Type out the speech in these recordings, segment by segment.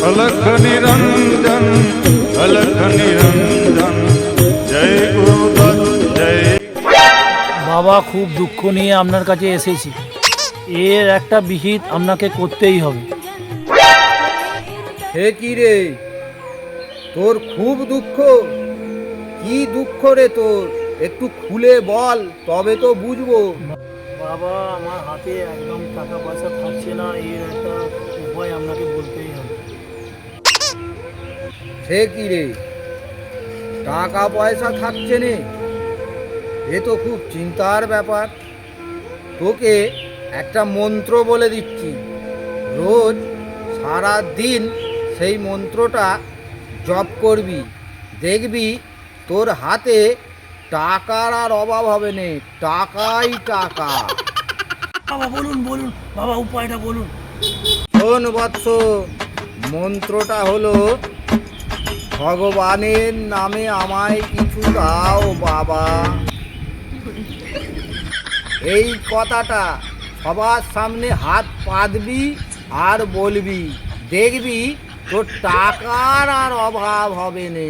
अलख निरंजन जय गुरुदत्त जय। বাবা খুব দুঃখ নিয়ে আপনার কাছে এসেছি, এর একটা বিহিত আপনাকে করতেই হবে। হে কি রে, তোর খুব দুঃখ? কি দুঃখ রে তোর? একটু খুলে বল, তবে তো বুঝবো। বাবা আমার হাতে একদম টাকা পয়সা থাকছে না, এর একটা উপায় আপনাকে বলতেই হবে। সে কি রে, টাকা পয়সা থাকছে নে? এ তো খুব চিন্তার ব্যাপার। তোকে একটা মন্ত্র বলে দিচ্ছি, রোজ সারা দিন সেই মন্ত্রটা জপ করবি, দেখবি তোর হাতে টাকার আর অভাব হবে না, টাকাই টাকা। বাবা বলুন বলুন, বাবা উপায়টা বলুন। শোন বৎস, মন্ত্রটা হলো, ভগবানের নামে আমায় কিছু দাও বাবা। এই কথাটা সবার সামনে হাত পাতবি আর বলবি, দেখবি তোর টাকার আর অভাব হবে না।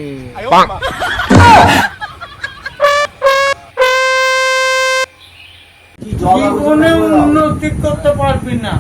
জীবনে উন্নতি করতে পারবি না।